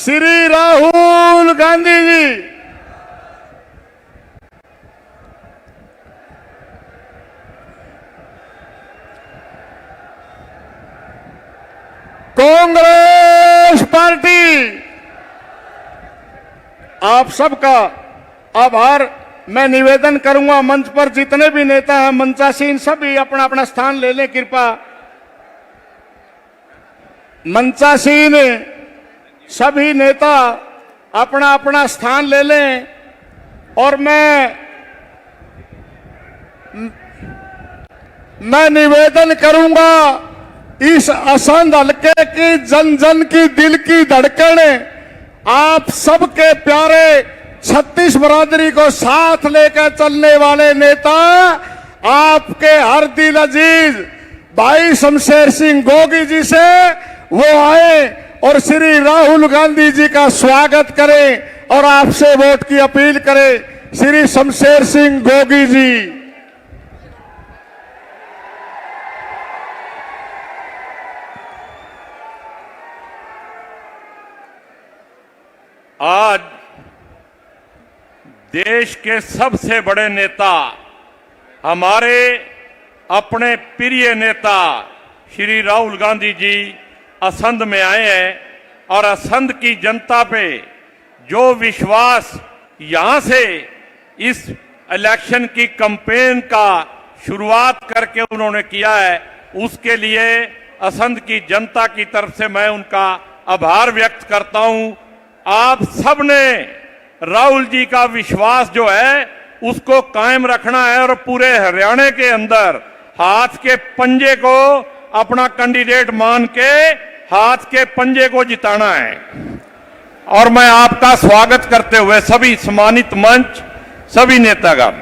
Shri Rahul Gandhi ji. Congress party, आप सबका आभार मैं निवेदन करूंगा। मंच पर जितने भी नेता हैं, मंचासीन सभी अपना अपना स्थान ले लें कृपया। मंचासीन सभी नेता अपना अपना स्थान ले लें और मैं निवेदन करूंगा, इस असंध हल्के की जन जन की दिल की धड़कन, आप सबके प्यारे 36 बरादरी को साथ लेकर चलने वाले नेता, आपके हर दिल अजीज भाई शमशेर सिंह गोगी जी से वो आए और श्री राहुल गांधी जी का स्वागत करें और आपसे वोट की अपील करें। श्री शमशेर सिंह गोगी जी। आज देश के सबसे बड़े नेता, हमारे अपने प्रिय नेता श्री राहुल गांधी जी असंध में आए हैं और असंध की जनता पे जो विश्वास यहां से इस इलेक्शन की कैंपेन का शुरुआत करके उन्होंने किया है, उसके लिए असंध की जनता की तरफ से मैं उनका आभार व्यक्त करता हूं। आप सबने राहुल जी का विश्वास जो है उसको कायम रखना है और पूरे हरियाणा के अंदर हाथ के पंजे को अपना कैंडिडेट मान के हाथ के पंजे को जिताना है। और मैं आपका स्वागत करते हुए सभी सम्मानित मंच, सभी नेतागण,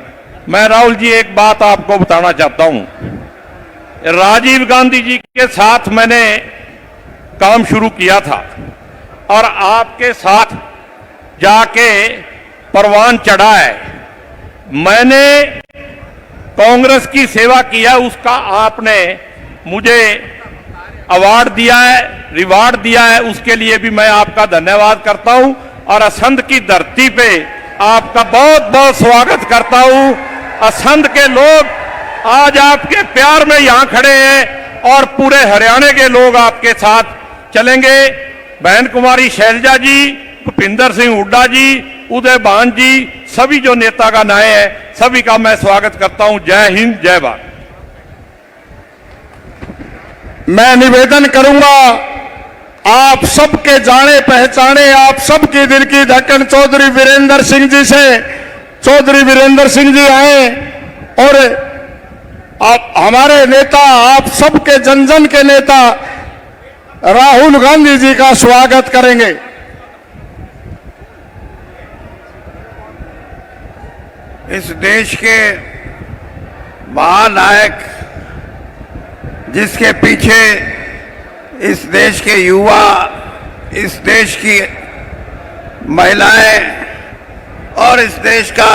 मैं राहुल जी एक बात आपको बताना चाहता हूं। राजीव गांधी जी के साथ मैंने काम शुरू किया था और आपके साथ जाके परवान चढ़ा है। मैंने कांग्रेस की सेवा किया, उसका आपने मुझे अवार्ड दिया है, रिवार्ड दिया है, उसके लिए भी मैं आपका धन्यवाद करता हूं और असंध की धरती पे आपका बहुत बहुत स्वागत करता हूं। असंध के लोग आज आपके प्यार में यहां खड़े हैं और पूरे हरियाणा के लोग आपके साथ चलेंगे। बहन कुमारी शैलजा जी, भूपिंदर सिंह हुड्डा जी, उदय भान जी, सभी जो नेतागण आए हैं, सभी का मैं स्वागत करता हूं। जय हिंद, जय भारत। मैं निवेदन करूंगा, आप सबके जाने पहचाने, आप सबकी दिल की धड़कन चौधरी वीरेंद्र सिंह जी से, चौधरी वीरेंद्र सिंह जी आए और आप हमारे नेता, आप सबके जन जन के नेता राहुल गांधी जी का स्वागत करेंगे। इस देश के महानायक, जिसके पीछे इस देश के युवा, इस देश की महिलाएं और इस देश का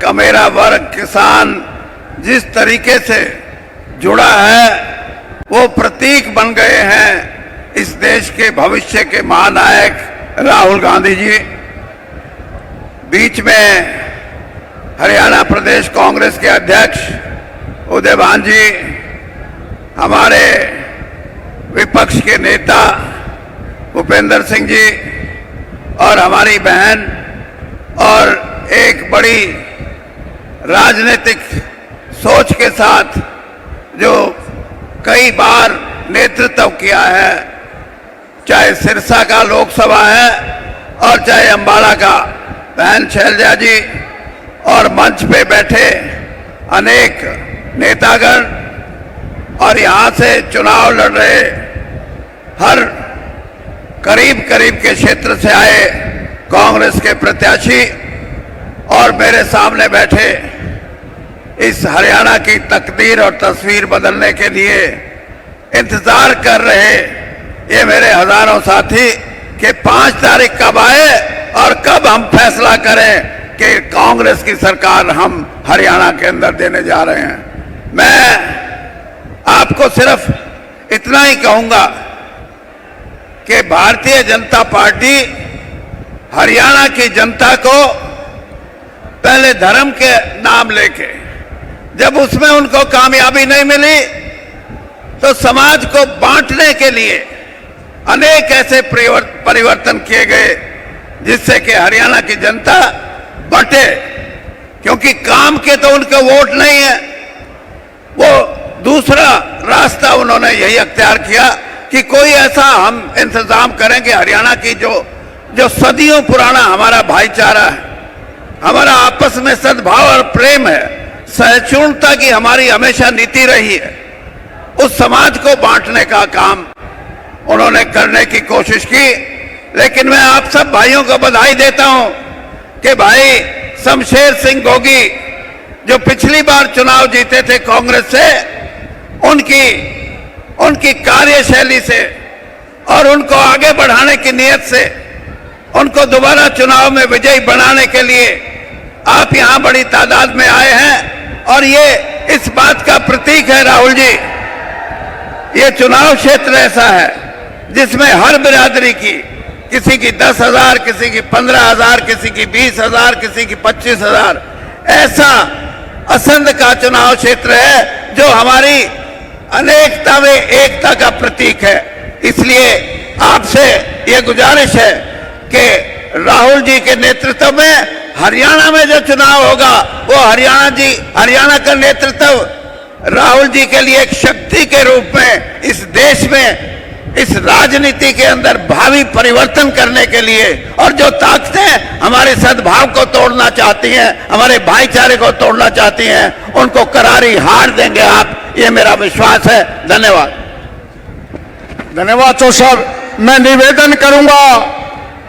कमेरा वर्ग, किसान जिस तरीके से जुड़ा है, वो प्रतीक बन गए हैं इस देश के भविष्य के महानायक राहुल गांधी जी। बीच में हरियाणा प्रदेश कांग्रेस के अध्यक्ष उदय भान जी, हमारे विपक्ष के नेता भूपेंद्र सिंह जी और हमारी बहन, और एक बड़ी राजनीतिक सोच के साथ जो कई बार नेतृत्व किया है, चाहे सिरसा का लोकसभा है और चाहे अंबाला का, बहन शैलजा जी और मंच पे बैठे अनेक नेतागण और यहां से चुनाव लड़ रहे हर करीब करीब के क्षेत्र से आए कांग्रेस के प्रत्याशी और मेरे सामने बैठे इस हरियाणा की तकदीर और तस्वीर बदलने के लिए इंतजार कर रहे ये मेरे हजारों साथी कि 5 तारीख कब आए और कब हम फैसला करें कि कांग्रेस की सरकार हम हरियाणा के अंदर देने जा रहे हैं। मैं आपको सिर्फ इतना ही कहूंगा कि भारतीय जनता पार्टी हरियाणा की जनता को पहले धर्म के नाम लेके, जब उसमें उनको कामयाबी नहीं मिली तो समाज को बांटने के लिए अनेक ऐसे परिवर्तन किए गए जिससे कि हरियाणा की जनता बंटे, क्योंकि काम के तो उनके वोट नहीं है। वो दूसरा रास्ता उन्होंने यही अख्तियार किया कि कोई ऐसा हम इंतजाम करेंगे, हरियाणा की जो सदियों पुराना हमारा भाईचारा है, हमारा आपस में सद्भाव और प्रेम है, सहिष्णुता की हमारी हमेशा नीति रही है, उस समाज को बांटने का काम उन्होंने करने की कोशिश की। लेकिन मैं आप सब भाइयों को बधाई देता हूं कि भाई शमशेर सिंह गोगी जो पिछली बार चुनाव जीते थे कांग्रेस से, उनकी कार्यशैली से और उनको आगे बढ़ाने की नीयत से उनको दोबारा चुनाव में विजयी बनाने के लिए आप यहां बड़ी तादाद में आए हैं। और ये इस बात का प्रतीक है राहुल जी, ये चुनाव क्षेत्र ऐसा है जिसमें हर बिरादरी की, किसी की 10,000, किसी की 15,000, किसी की 20,000, किसी की 25,000, ऐसा असंध का चुनाव क्षेत्र है जो हमारी अनेकता में एकता का प्रतीक है। इसलिए आपसे ये गुजारिश है कि राहुल जी के नेतृत्व में हरियाणा में जो चुनाव होगा वो हरियाणा का नेतृत्व राहुल जी के लिए एक शक्ति के रूप में इस देश में, इस राजनीति के अंदर भावी परिवर्तन करने के लिए, और जो ताकतें हमारे सद्भाव को तोड़ना चाहती हैं, हमारे भाईचारे को तोड़ना चाहती हैं, उनको करारी हार देंगे आप, ये मेरा विश्वास है। धन्यवाद। धन्यवाद चौसर। मैं निवेदन करूंगा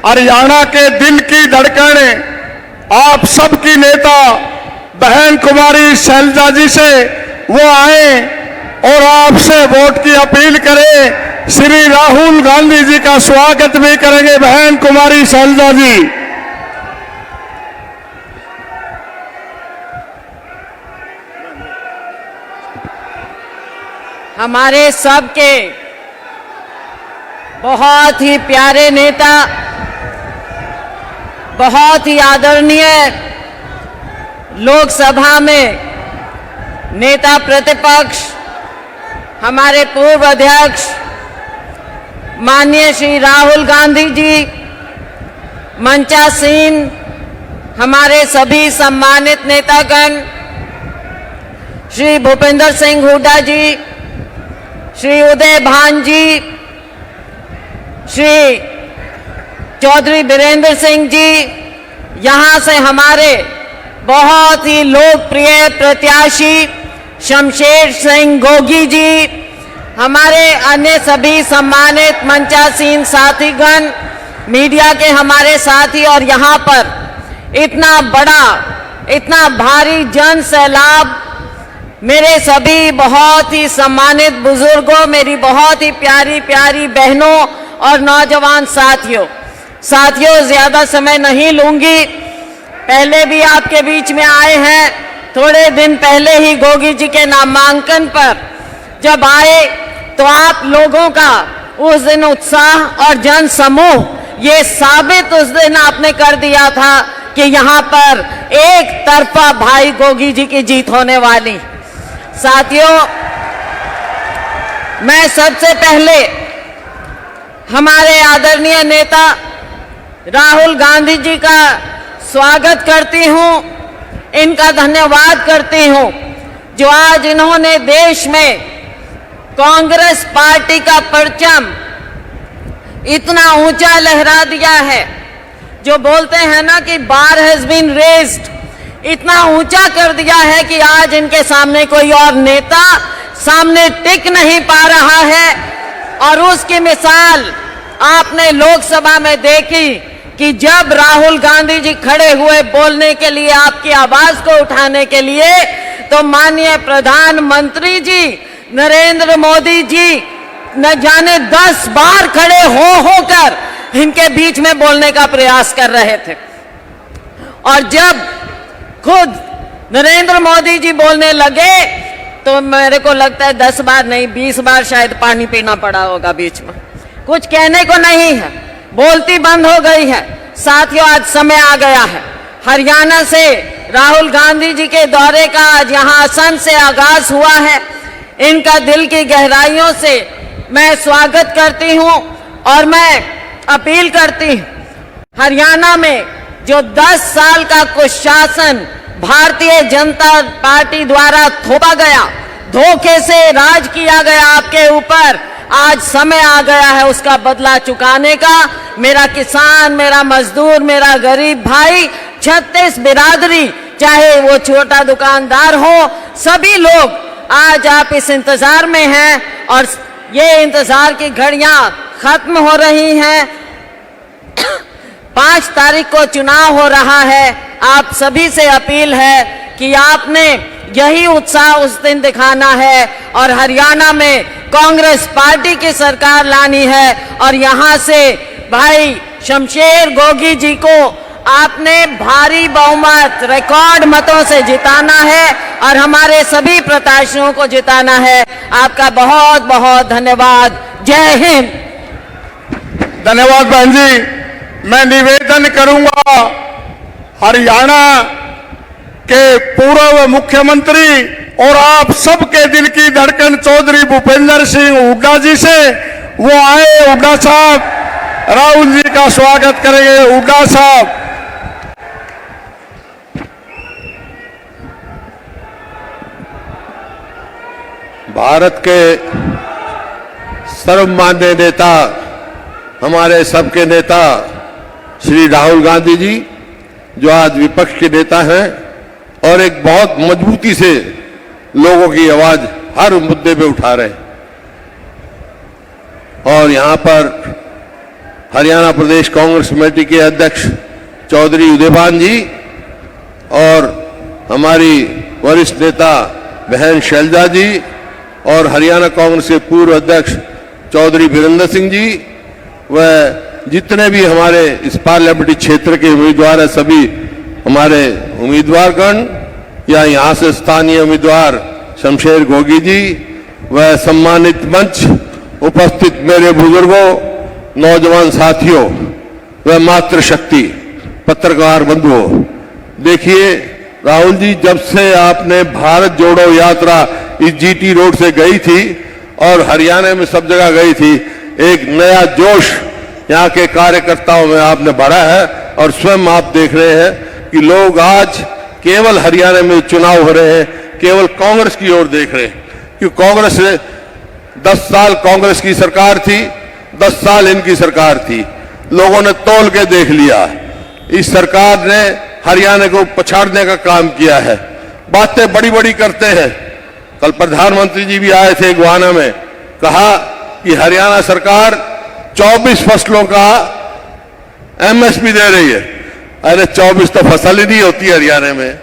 हरियाणा के दिल की धड़कन आप सबकी नेता बहन कुमारी शैलजा जी से वो आए और आपसे वोट की अपील करें। श्री राहुल गांधी जी का स्वागत भी करेंगे बहन कुमारी शैलजा जी। हमारे सबके बहुत ही प्यारे नेता, बहुत ही आदरणीय लोकसभा में नेता प्रतिपक्ष, हमारे पूर्व अध्यक्ष माननीय श्री राहुल गांधी जी, मंचासीन हमारे सभी सम्मानित नेतागण, श्री भूपेंद्र सिंह हुड्डा जी, श्री उदय भान जी, श्री चौधरी बीरेंद्र सिंह जी, यहाँ से हमारे बहुत ही लोकप्रिय प्रत्याशी शमशेर सिंह गोगी जी, हमारे अन्य सभी सम्मानित मंचासीन साथीगण, मीडिया के हमारे साथी, और यहाँ पर इतना बड़ा, इतना भारी जन सैलाब, मेरे सभी बहुत ही सम्मानित बुजुर्गों, मेरी बहुत ही प्यारी प्यारी बहनों और नौजवान साथियों, ज्यादा समय नहीं लूंगी। पहले भी आपके बीच में आए हैं, थोड़े दिन पहले ही गोगी जी के नामांकन पर जब आए तो आप लोगों का उस दिन उत्साह और जन समूह, ये साबित उस दिन आपने कर दिया था कि यहाँ पर एक तरफा भाई गोगी जी की जीत होने वाली। साथियों, मैं सबसे पहले हमारे आदरणीय नेता राहुल गांधी जी का स्वागत करती हूं, इनका धन्यवाद करती हूं जो आज इन्होंने देश में कांग्रेस पार्टी का परचम इतना ऊंचा लहरा दिया है। जो बोलते हैं ना कि बार हैज बीन रेज्ड, इतना ऊंचा कर दिया है कि आज इनके सामने कोई और नेता सामने टिक नहीं पा रहा है। और उसकी मिसाल आपने लोकसभा में देखी कि जब राहुल गांधी जी खड़े हुए बोलने के लिए, आपकी आवाज को उठाने के लिए, तो माननीय प्रधानमंत्री जी नरेंद्र मोदी जी न जाने 10 बार खड़े होकर इनके बीच में बोलने का प्रयास कर रहे थे। और जब खुद नरेंद्र मोदी जी बोलने लगे तो मेरे को लगता है 10 बार नहीं 20 बार शायद पानी पीना पड़ा होगा बीच में। कुछ कहने को नहीं है, बोलती बंद हो गई है। साथियों, आज समय आ गया है। हरियाणा से राहुल गांधी जी के दौरे का आज यहाँ असंध से आगाज हुआ है। इनका दिल की गहराइयों से मैं स्वागत करती हूँ और मैं अपील करती हूँ, हरियाणा में जो 10 साल का कुशासन भारतीय जनता पार्टी द्वारा थोपा गया, धोखे से राज किया गया आपके ऊपर, आज समय आ गया है उसका बदला चुकाने का। मेरा किसान, मेरा मजदूर, मेरा गरीब भाई, 36 बिरादरी, चाहे वो छोटा दुकानदार हो, सभी लोग आज आप इस इंतजार में हैं और ये इंतजार की घड़ियां खत्म हो रही हैं। 5 तारीख को चुनाव हो रहा है। आप सभी से अपील है कि आपने यही उत्साह उस दिन दिखाना है और हरियाणा में कांग्रेस पार्टी की सरकार लानी है और यहां से भाई शमशेर गोगी जी को आपने भारी बहुमत, रिकॉर्ड मतों से जिताना है और हमारे सभी प्रत्याशियों को जिताना है। आपका बहुत बहुत धन्यवाद। जय हिंद। धन्यवाद बहन जी। मैं निवेदन करूंगा हरियाणा के पूर्व मुख्यमंत्री और आप सबके दिल की धड़कन चौधरी भूपेंद्र सिंह हुड्डा जी से, वो आए। हुड्डा साहब राहुल जी का स्वागत करेंगे। हुड्डा साहब। भारत के सर्वमान्य नेता, हमारे सबके नेता श्री राहुल गांधी जी, जो आज विपक्ष के नेता हैं और एक बहुत मजबूती से लोगों की आवाज हर मुद्दे पे उठा रहे हैं। और यहां पर हरियाणा प्रदेश कांग्रेस कमेटी के अध्यक्ष चौधरी उदयभान जी और हमारी वरिष्ठ नेता बहन शैलजा जी और हरियाणा कांग्रेस के पूर्व अध्यक्ष चौधरी वीरेंद्र सिंह जी, वह जितने भी हमारे इस पार्लियामेंट्री क्षेत्र के उम्मीदवार हैं, सभी हमारे उम्मीदवारगण, या यहाँ से स्थानीय उम्मीदवार शमशेर गोगी जी, वह सम्मानित मंच, उपस्थित मेरे बुजुर्गों, नौजवान साथियों, वह मातृशक्ति, पत्रकार बंधुओं, देखिए राहुल जी, जब से आपने भारत जोड़ो यात्रा इस जीटी रोड से गई थी और हरियाणा में सब जगह गई थी, एक नया जोश यहाँ के कार्यकर्ताओं में आपने बढ़ा है। और स्वयं आप देख रहे हैं कि लोग आज केवल हरियाणा में चुनाव हो रहे हैं, केवल कांग्रेस की ओर देख रहे हैं, क्योंकि कांग्रेस 10 साल कांग्रेस की सरकार थी, 10 साल इनकी सरकार थी। लोगों ने तौल के देख लिया, इस सरकार ने हरियाणा को पछाड़ने का काम किया है। बातें बड़ी बड़ी करते हैं। कल प्रधानमंत्री जी भी आए थे गुवाना में, कहा कि हरियाणा सरकार 24 फसलों का एमएसपी दे रही है। अरे 24 तो फसल ही नहीं होती हरियाणा में।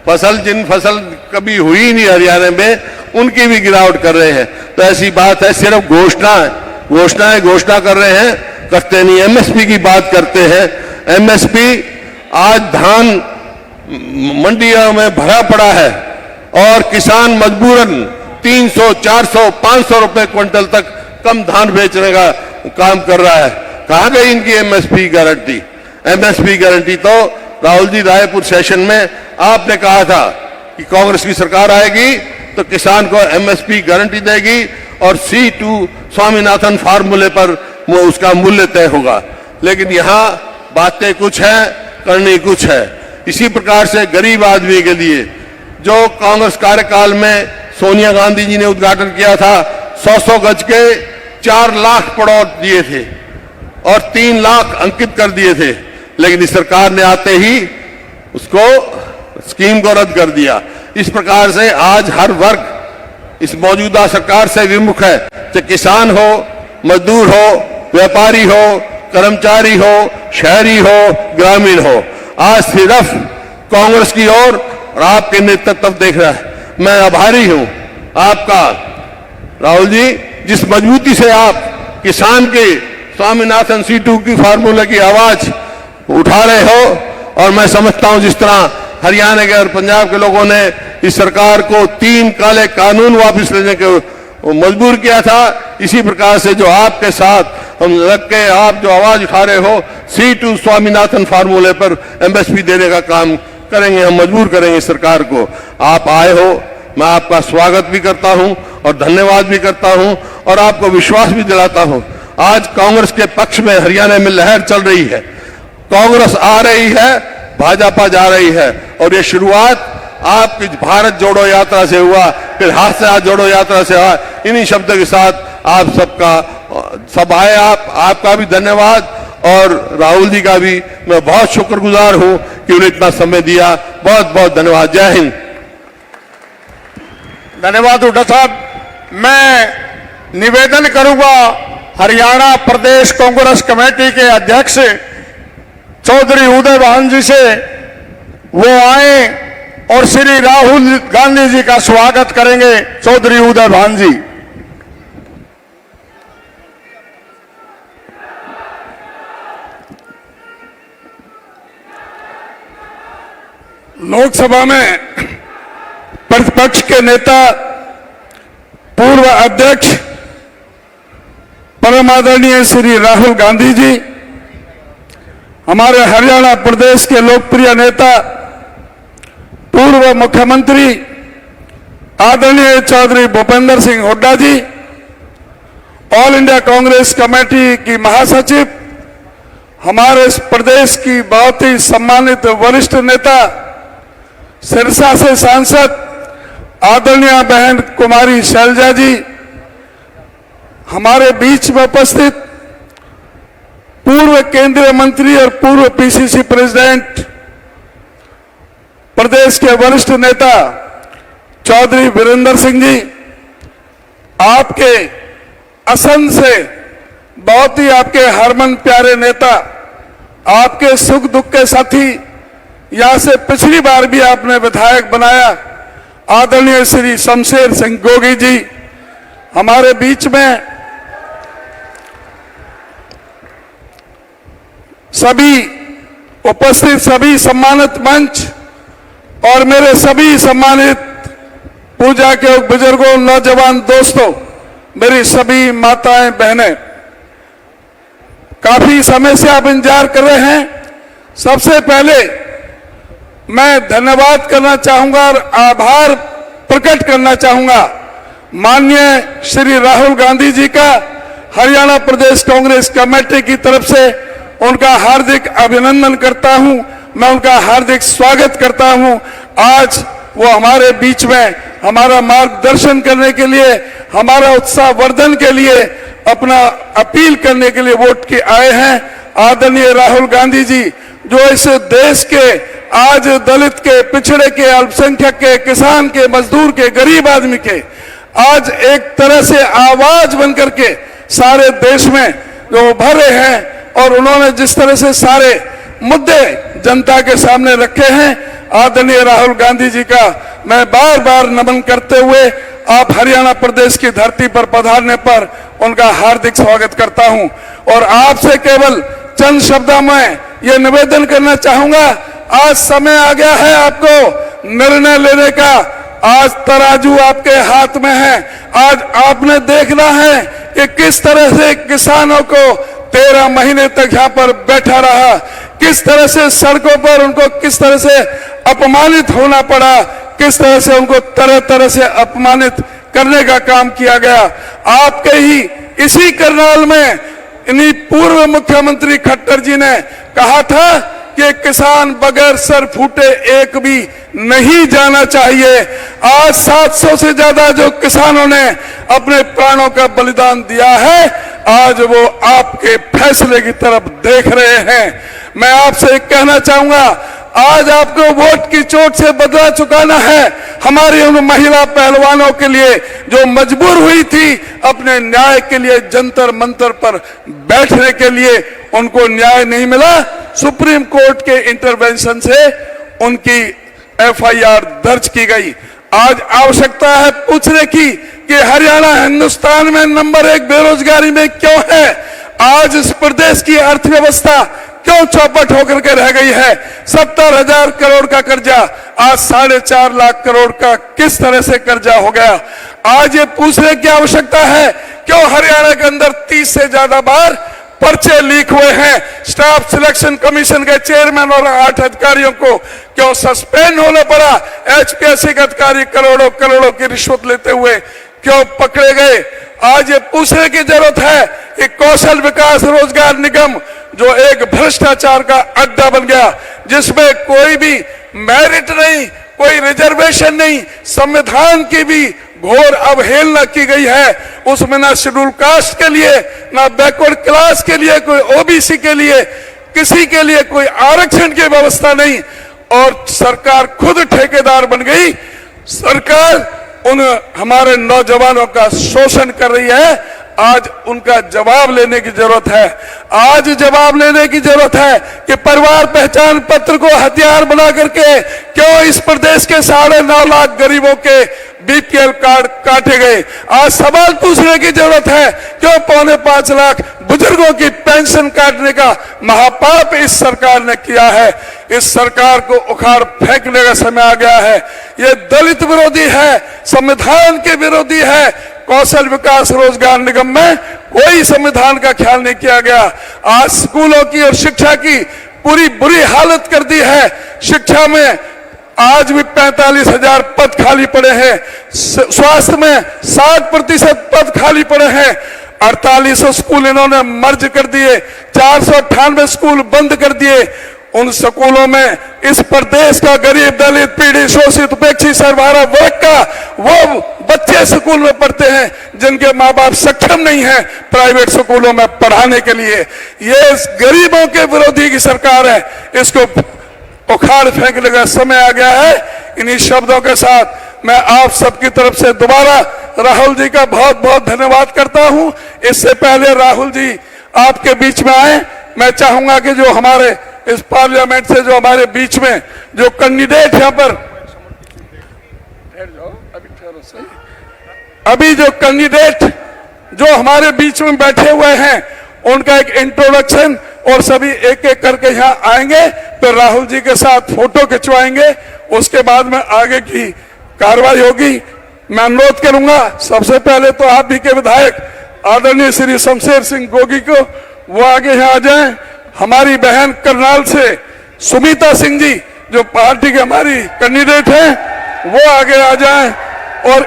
फसल, जिन फसल कभी हुई नहीं हरियाणा में, उनकी भी गिरावट कर रहे हैं। तो ऐसी बात है, सिर्फ घोषणा कर रहे हैं, करते नहीं। एमएसपी की बात करते हैं। एमएसपी, आज धान मंडियों में भरा पड़ा है और किसान मजबूरन 300, 400, 500 रुपए क्विंटल तक कम धान बेचने का काम कर रहा है। कहां गई इनकी एमएसपी गारंटी? एमएसपी गारंटी तो राहुल जी, रायपुर सेशन में आपने कहा था कि कांग्रेस की सरकार आएगी तो किसान को एमएसपी गारंटी देगी और C2 स्वामीनाथन फार्मूले पर वो उसका मूल्य तय होगा। लेकिन यहां बातें कुछ है, करनी कुछ है। इसी प्रकार से गरीब आदमी के लिए जो कांग्रेस कार्यकाल में सोनिया गांधी जी ने उद्घाटन किया था, 100 गज के 4 लाख पड़ोस दिए थे और 3 लाख अंकित कर दिए थे। लेकिन इस सरकार ने आते ही उसको, स्कीम को रद्द कर दिया। इस प्रकार से आज हर वर्ग इस मौजूदा सरकार से विमुख है, चाहे किसान हो, मजदूर हो, व्यापारी हो, कर्मचारी हो, शहरी हो, ग्रामीण हो। आज सिर्फ कांग्रेस की ओर और आपके नेतृत्व देख रहा है। मैं आभारी हूं आपका राहुल जी, जिस मजबूती से आप किसान के स्वामीनाथन C2 की फार्मूला की आवाज उठा रहे हो। और मैं समझता हूं जिस तरह हरियाणा के और पंजाब के लोगों ने इस सरकार को 3 काले कानून वापस लेने के मजबूर किया था, इसी प्रकार से जो आपके साथ हम लग के आप जो आवाज उठा रहे हो C2 स्वामीनाथन फार्मूले पर MSP देने का काम करेंगे, हम मजबूर करेंगे सरकार को। आप आए हो, मैं आपका स्वागत भी करता हूं और धन्यवाद भी करता हूं और आपको विश्वास भी दिलाता हूं। आज कांग्रेस के पक्ष में हरियाणा में लहर चल रही है, कांग्रेस आ रही है, भाजपा जा रही है और ये शुरुआत आपकी भारत जोड़ो यात्रा से हुआ, फिर हाथ से हाथ जोड़ो यात्रा से हुआ। इन्हीं शब्दों के साथ आप सबका सब आए, आपका भी धन्यवाद और राहुल जी का भी मैं बहुत शुक्रगुजार हूं कि उन्हें इतना समय दिया। बहुत बहुत धन्यवाद। जय हिंद। धन्यवाद हुड्डा साहब। मैं निवेदन करूंगा हरियाणा प्रदेश कांग्रेस कमेटी के अध्यक्ष चौधरी उदय भान जी से, वो आए और श्री राहुल गांधी जी का स्वागत करेंगे। चौधरी उदय भान जी। लोकसभा में प्रतिपक्ष के नेता पूर्व अध्यक्ष परम आदरणीय श्री राहुल गांधी जी, हमारे हरियाणा प्रदेश के लोकप्रिय नेता पूर्व मुख्यमंत्री आदरणीय चौधरी भूपेंद्र सिंह हुड्डा जी, ऑल इंडिया कांग्रेस कमेटी की महासचिव, हमारे इस प्रदेश की बहुत ही सम्मानित वरिष्ठ नेता सिरसा से सांसद आदरणीय बहन कुमारी शैलजा जी, हमारे बीच में उपस्थित पूर्व केंद्रीय मंत्री और पूर्व PCC प्रेसिडेंट प्रदेश के वरिष्ठ नेता चौधरी वीरेंद्र सिंह जी, आपके असंध से बहुत ही आपके हरमन प्यारे नेता, आपके सुख दुख के साथी, यहां से पिछली बार भी आपने विधायक बनाया आदरणीय श्री शमशेर सिंह गोगी जी, हमारे बीच में सभी उपस्थित सभी सम्मानित मंच और मेरे सभी सम्मानित पूजा के बुजुर्गों, नौजवान दोस्तों, मेरी सभी माताएं बहनें, काफी समय से आप इंतजार कर रहे हैं। सबसे पहले मैं धन्यवाद करना चाहूंगा और आभार प्रकट करना चाहूंगा माननीय श्री राहुल गांधी जी का, हरियाणा प्रदेश कांग्रेस कमेटी की तरफ से उनका हार्दिक अभिनंदन करता हूं, मैं उनका हार्दिक स्वागत करता हूं। आज वो हमारे बीच में हमारा मार्गदर्शन करने के लिए, हमारा उत्साह वर्धन के लिए, अपना अपील करने के लिए वोट के आए हैं। आदरणीय राहुल गांधी जी, जो इस देश के आज दलित के, पिछड़े के, अल्पसंख्यक के, किसान के, मजदूर के, गरीब आदमी के आज एक तरह से आवाज बनकर के सारे देश में जो उभरे हैं और उन्होंने जिस तरह से सारे मुद्दे जनता के सामने रखे हैं, आदरणीय राहुल गांधी जी का मैं बार बार नमन करते हुए आप हरियाणा प्रदेश की धरती पर पधारने पर उनका हार्दिक स्वागत करता हूं। और आपसे केवल चंद शब्दों में ये निवेदन करना चाहूंगा, आज समय आ गया है आपको निर्णय लेने का। आज तराजू आपके हाथ में है। आज आपने देखना है कि किस तरह से किसानों को 13 महीने तक यहाँ पर बैठा रहा, किस तरह से सड़कों पर उनको किस तरह से अपमानित होना पड़ा, किस तरह से उनको तरह तरह से अपमानित करने का काम किया गया। आपके ही इसी करनाल में इन्हीं पूर्व मुख्यमंत्री खट्टर जी ने कहा था कि किसान बगैर सर फूटे एक भी नहीं जाना चाहिए। आज 700 से ज्यादा जो किसानों ने अपने प्राणों का बलिदान दिया है, आज वो आपके फैसले की तरफ देख रहे हैं। मैं आपसे कहना चाहूंगा, आज आपको वोट की चोट से बदला चुकाना है। हमारी उन महिला पहलवानों के लिए जो मजबूर हुई थी अपने न्याय के लिए जंतर मंतर पर बैठने के लिए, उनको न्याय नहीं मिला। सुप्रीम कोर्ट के इंटरवेंशन से उनकी FIR दर्ज की गई। आज आवश्यकता है पूछने की कि हरियाणा हिंदुस्तान में नंबर 1 बेरोजगारी में क्यों है? आज इस प्रदेश की अर्थव्यवस्था क्यों चौपट होकर के रह गई है? 70,000 करोड़ का कर्जा आज 4.5 लाख करोड़ का किस तरह से कर्जा हो गया? आज ये पूछने की आवश्यकता है क्यों हरियाणा के अंदर 30 से ज्यादा बार पर्चे लीक हुए हैं। स्टाफ सिलेक्शन कमीशन के चेयरमैन और 8 अधिकारियों को क्यों सस्पेंड होना पड़ा? एचपीएससी के अधिकारी करोड़ों करोड़ों की रिश्वत लेते हुए क्यों पकड़े गए? आज ये पूछने की जरूरत है कि कौशल विकास रोजगार निगम जो एक भ्रष्टाचार का अड्डा बन गया, जिसमें कोई भी मेरिट नहीं, कोई रिजर्वेशन नहीं, संविधान की भी घोर अवहेलना की गई है। उसमें ना शेड्यूल कास्ट के लिए, ना बैकवर्ड क्लास के लिए, कोई ओबीसी के लिए, किसी के लिए कोई आरक्षण की व्यवस्था नहीं। और सरकार खुद ठेकेदार बन गई। सरकार उन हमारे नौजवानों का शोषण कर रही है। आज उनका जवाब लेने की जरूरत है। आज जवाब लेने की जरूरत है कि परिवार पहचान पत्र को हथियार बना करके क्यों इस प्रदेश के 9.5 लाख गरीबों के बीपीएल कार्ड काटे गए। आज सवाल पूछने की जरूरत है क्यों 4.25 लाख बुजुर्गों की पेंशन काटने का महापाप इस सरकार ने किया है। इस सरकार को उखाड़ फेंकने का समय आ गया है। ये दलित विरोधी है, संविधान के विरोधी है। कौशल विकास रोजगार निगम में कोई संविधान का ख्याल नहीं किया गया। आज स्कूलों की और शिक्षा की पूरी बुरी हालत कर दी है। शिक्षा में आज भी 45,000 पद खाली पड़े हैं। स्वास्थ्य में 60% पद खाली पड़े हैं। 4800 स्कूल इन्होंने मर्ज कर दिए, 498 स्कूल बंद कर दिए। उन स्कूलों में इस प्रदेश का गरीब, दलित, पीड़ित, शोषित, उपेक्षित, सर्वहारा वर्ग का वो बच्चे स्कूल में पढ़ते हैं जिनके माँ बाप सक्षम नहीं है प्राइवेट स्कूलों में पढ़ाने के लिए। ये गरीबों के विरोधी की सरकार है। इसको उखाड़ फेंकने का समय आ गया है। इन्हीं शब्दों के साथ मैं आप सबकी तरफ से दोबारा राहुल जी का बहुत बहुत धन्यवाद करता हूं। इससे पहले राहुल जी आपके बीच में आए, मैं चाहूंगा कि जो हमारे इस पार्लियामेंट से जो हमारे बीच में जो कैंडिडेट यहाँ पर अभी जो कैंडिडेट जो हमारे बीच में बैठे हुए हैं उनका एक इंट्रोडक्शन और सभी एक एक करके यहाँ आएंगे, तो राहुल जी के साथ फोटो खिंचवाएंगे। उसके बाद में आगे की कार्रवाई होगी। मैं अनुरोध करूंगा सबसे पहले तो आप भी के विधायक आदरणीय श्री शमशेर सिंह गोगी को वो आगे यहाँ आ जाएं। हमारी बहन करनाल से सुमिता सिंह जी जो पार्टी के हमारी कैंडिडेट हैं वो आगे आ जाएं। और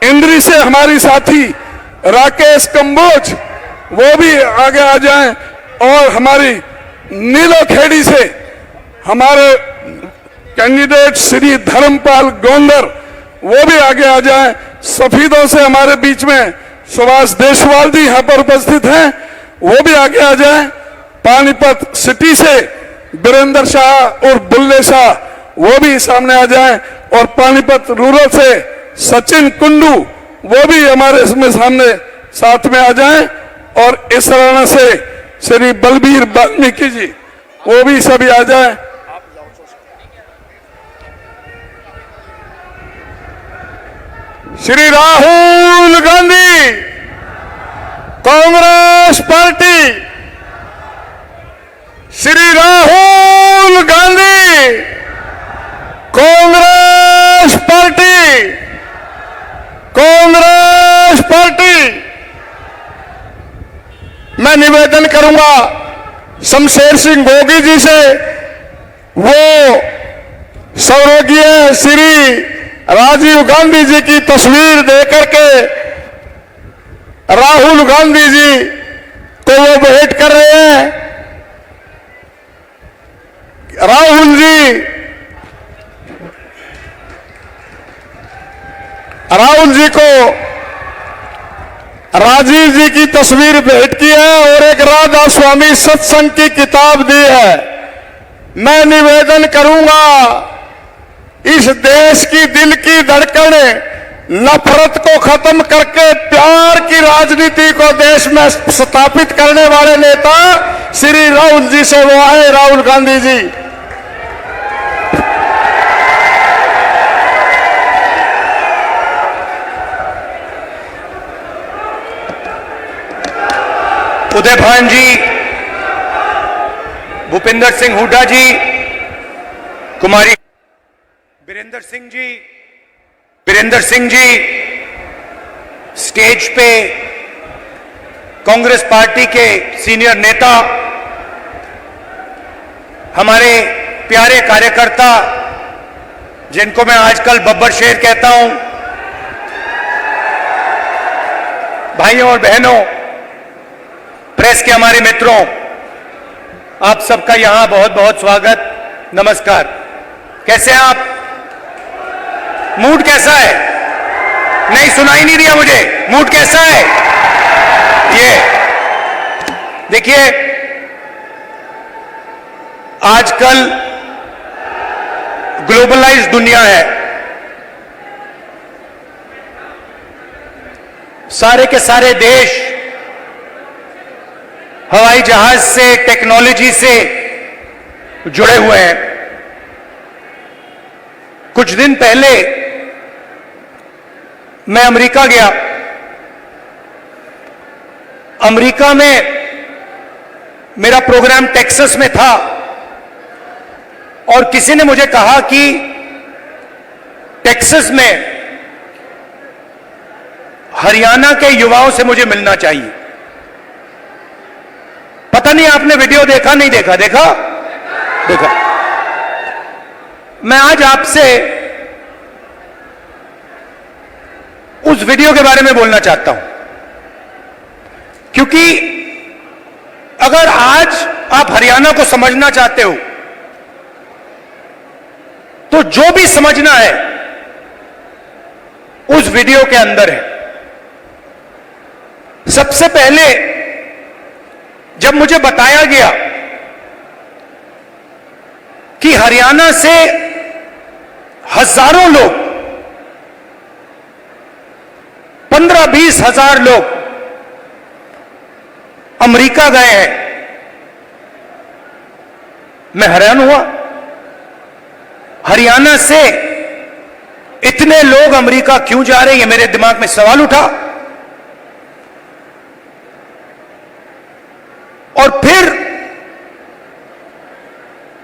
इंद्री से हमारी साथी राकेश कंबोज वो भी आगे आ जाएं। और हमारी नीलोखेड़ी से हमारे कैंडिडेट श्री धर्मपाल गोंदर वो भी आगे आ जाएं। सफीदों से हमारे बीच में सुभाष देशवाल जी यहाँ पर उपस्थित हैं, वो भी आगे आ जाएं। पानीपत सिटी से वीरेंद्र शाह और बुल्ले शाह वो भी सामने आ जाएं। और पानीपत रूरल से सचिन कुंडू वो भी हमारे इसमें सामने साथ में आ जाएं। और इस तरह से श्री बलबीर वाल्मीकि जी वो भी सभी आ जाएं। Shri Rahul Gandhi Congress party, Shri Rahul Gandhi Congress party, Congress party. मैं निवेदन करूंगा शमशेर सिंह गोगी जी से वो स्वर्गीय श्री राजीव गांधी जी की तस्वीर देकर के राहुल गांधी जी को वो भेंट कर रहे हैं। राहुल जी को राजीव जी की तस्वीर भेंट की है और एक राधा स्वामी सत्संग की किताब दी है। मैं निवेदन करूंगा इस देश की दिल की धड़कन नफरत को खत्म करके प्यार की राजनीति को देश में स्थापित करने वाले नेता श्री राहुल जी से वो आए, राहुल गांधी जी। उदय भान जी, भूपिंदर सिंह हुड्डा जी, कुमारी वीरेंद्र सिंह जी स्टेज पे कांग्रेस पार्टी के सीनियर नेता, हमारे प्यारे कार्यकर्ता जिनको मैं आजकल बब्बर शेर कहता हूं, भाइयों और बहनों, प्रेस के हमारे मित्रों, आप सबका यहां बहुत बहुत स्वागत, नमस्कार। कैसे हैं आप? मूड कैसा है? नहीं, सुनाई नहीं दिया मुझे। मूड कैसा है? ये देखिए, आजकल ग्लोबलाइज्ड दुनिया है। सारे के सारे देश हवाई जहाज से, टेक्नोलॉजी से जुड़े हुए हैं। कुछ दिन पहले मैं अमेरिका गया। अमेरिका में मेरा प्रोग्राम टेक्सास में था और किसी ने मुझे कहा कि टेक्सास में हरियाणा के युवाओं से मुझे मिलना चाहिए। पता नहीं आपने वीडियो देखा, नहीं देखा? देखा? देखा। मैं आज आपसे उस वीडियो के बारे में बोलना चाहता हूं, क्योंकि अगर आज आप हरियाणा को समझना चाहते हो तो जो भी समझना है उस वीडियो के अंदर है। सबसे पहले जब मुझे बताया गया कि हरियाणा से हजारों लोग, 15-20 हजार लोग अमेरिका गए हैं, मैं हैरान हुआ। हरियाणा से इतने लोग अमेरिका क्यों जा रहे हैं, ये मेरे दिमाग में सवाल उठा। और फिर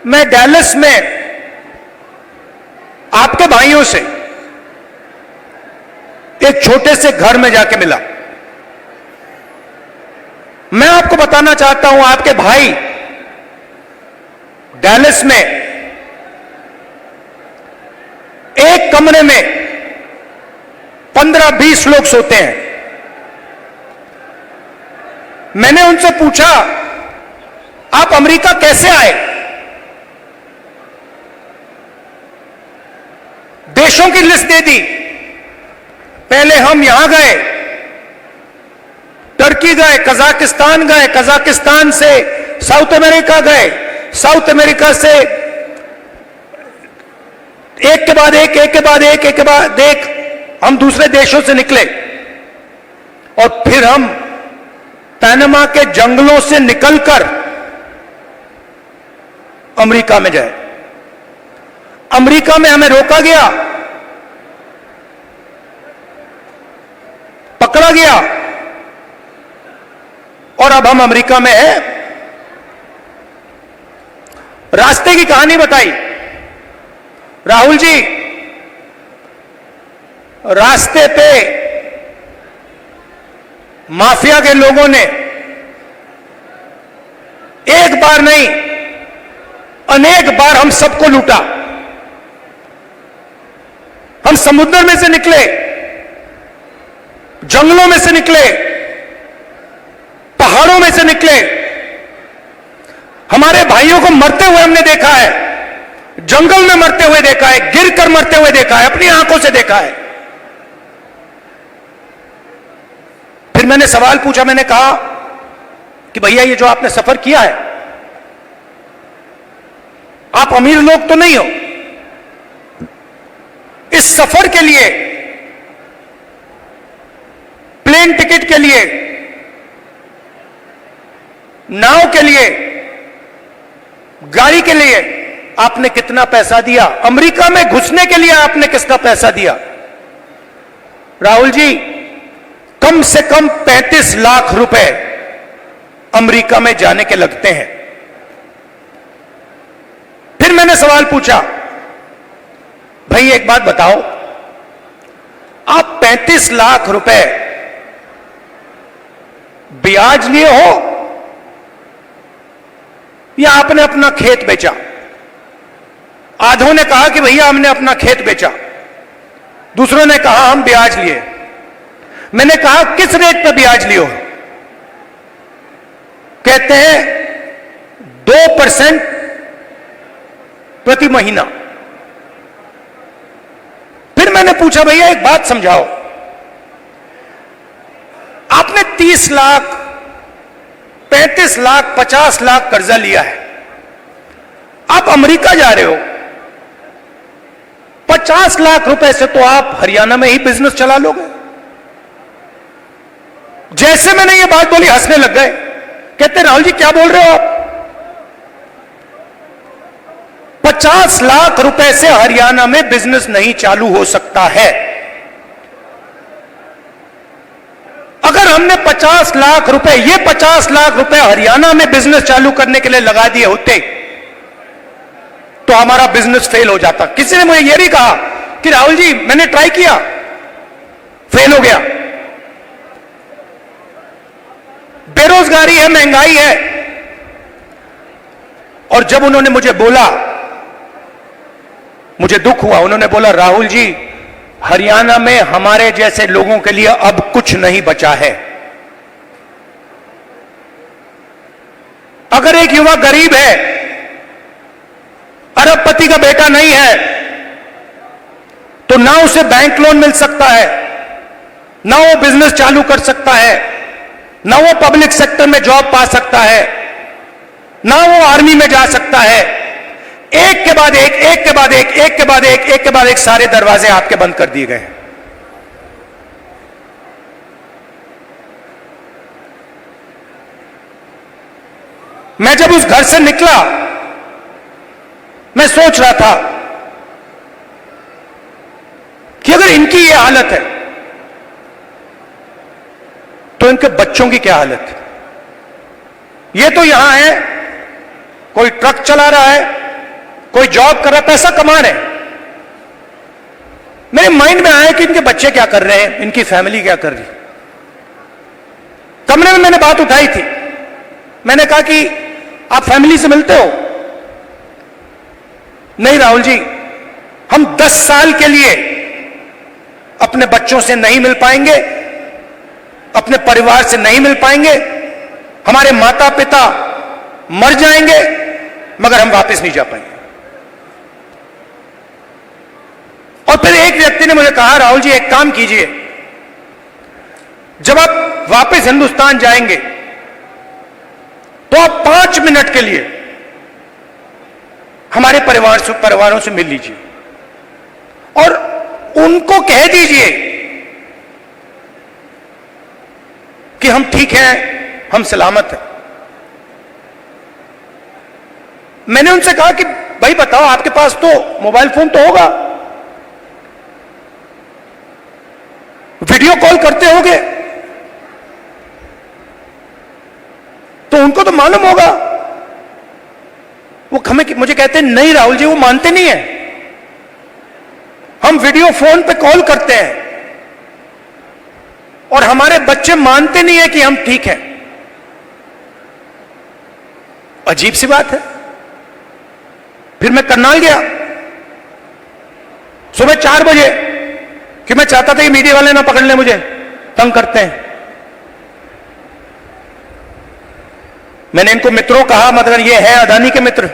मैं डैलस में आपके भाइयों से एक छोटे से घर में जाके मिला। मैं आपको बताना चाहता हूं, आपके भाई डैलस में एक कमरे में 15-20 लोग सोते हैं। मैंने उनसे पूछा, आप अमेरिका कैसे आए? देशों की लिस्ट दे दी। पहले हम यहां गए, टर्की गए, कजाकिस्तान गए, कजाकिस्तान से साउथ अमेरिका गए, साउथ अमेरिका से एक के बाद एक, एक के बाद एक, एक के बाद एक हम दूसरे देशों से निकले और फिर हम पैनामा के जंगलों से निकलकर अमेरिका में गए। अमेरिका में हमें रोका गया, पकड़ा गया और अब हम अमेरिका में हैं। रास्ते की कहानी बताई राहुल जी। रास्ते पे माफिया के लोगों ने एक बार नहीं, अनेक बार हम सबको लूटा। हम समुद्र में से निकले, जंगलों में से निकले, पहाड़ों में से निकले। हमारे भाइयों को मरते हुए हमने देखा है, जंगल में मरते हुए देखा है, गिरकर मरते हुए देखा है, अपनी आंखों से देखा है। फिर मैंने सवाल पूछा, मैंने कहा कि भैया ये जो आपने सफर किया है, आप अमीर लोग तो नहीं हो। इस सफर के लिए, प्लेन टिकट के लिए, नाव के लिए, गाड़ी के लिए आपने कितना पैसा दिया? अमेरिका में घुसने के लिए आपने किसका पैसा दिया? राहुल जी, कम से कम 35 लाख रुपए अमेरिका में जाने के लगते हैं। फिर मैंने सवाल पूछा, भाई एक बात बताओ, आप 35 लाख रुपए ब्याज लिए हो या आपने अपना खेत बेचा? आधों ने कहा कि भैया हमने अपना खेत बेचा, दूसरों ने कहा हम ब्याज लिए। मैंने कहा किस रेट पर ब्याज लियो? कहते हैं 2% प्रति महीना। फिर मैंने पूछा भैया एक बात समझाओ, आपने 30 लाख, 35 लाख, 50 लाख कर्जा लिया है, आप अमेरिका जा रहे हो, 50 लाख रुपए से तो आप हरियाणा में ही बिजनेस चला लोगे। जैसे मैंने ये बात बोली हंसने लग गए, कहते राहुल जी क्या बोल रहे हो आप? 50 लाख रुपए से हरियाणा में बिजनेस नहीं चालू हो सकता है। अगर हमने 50 लाख रुपए, ये 50 लाख रुपए हरियाणा में बिजनेस चालू करने के लिए लगा दिए होते तो हमारा बिजनेस फेल हो जाता। किसी ने मुझे यह भी कहा कि राहुल जी मैंने ट्राई किया, फेल हो गया। बेरोजगारी है, महंगाई है। और जब उन्होंने मुझे बोला, मुझे दुख हुआ, उन्होंने बोला राहुल जी हरियाणा में हमारे जैसे लोगों के लिए अब कुछ नहीं बचा है। अगर एक युवा गरीब है, अरबपति का बेटा नहीं है, तो ना उसे बैंक लोन मिल सकता है, ना वो बिजनेस चालू कर सकता है, ना वो पब्लिक सेक्टर में जॉब पा सकता है, ना वो आर्मी में जा सकता है। एक के बाद एक, एक के बाद एक, एक के बाद एक, एक के बाद एक सारे दरवाजे आपके बंद कर दिए गए। मैं जब उस घर से निकला, मैं सोच रहा था कि अगर इनकी ये हालत है तो इनके बच्चों की क्या हालत है। ये तो यहां है, कोई ट्रक चला रहा है, कोई जॉब कर रहा है, पैसा कमा रहे हैं। मेरे माइंड में आया कि इनके बच्चे क्या कर रहे हैं, इनकी फैमिली क्या कर रही है। कमरे में मैंने बात उठाई थी, मैंने कहा कि आप फैमिली से मिलते हो? नहीं राहुल जी, हम 10 साल के लिए अपने बच्चों से नहीं मिल पाएंगे, अपने परिवार से नहीं मिल पाएंगे, हमारे माता पिता मर जाएंगे मगर हम वापस नहीं जा पाएंगे। और फिर एक व्यक्ति ने मुझे कहा राहुल जी एक काम कीजिए, जब आप वापस हिंदुस्तान जाएंगे तो आप 5 मिनट के लिए हमारे परिवारों से मिल लीजिए और उनको कह दीजिए कि हम ठीक हैं, हम सलामत हैं। मैंने उनसे कहा कि भाई बताओ, आपके पास तो मोबाइल फोन तो होगा, वीडियो कॉल करते होंगे, तो उनको तो मालूम होगा। वो मुझे कहते हैं नहीं राहुल जी, वो मानते नहीं है, हम वीडियो फोन पे कॉल करते हैं और हमारे बच्चे मानते नहीं है कि हम ठीक हैं। अजीब सी बात है। फिर मैं करनाल गया सुबह 4 बजे, कि मैं चाहता था कि मीडिया वाले ना पकड़ लें मुझे, तंग करते हैं। मैंने इनको मित्रों कहा, मतलब ये है अदानी के मित्र,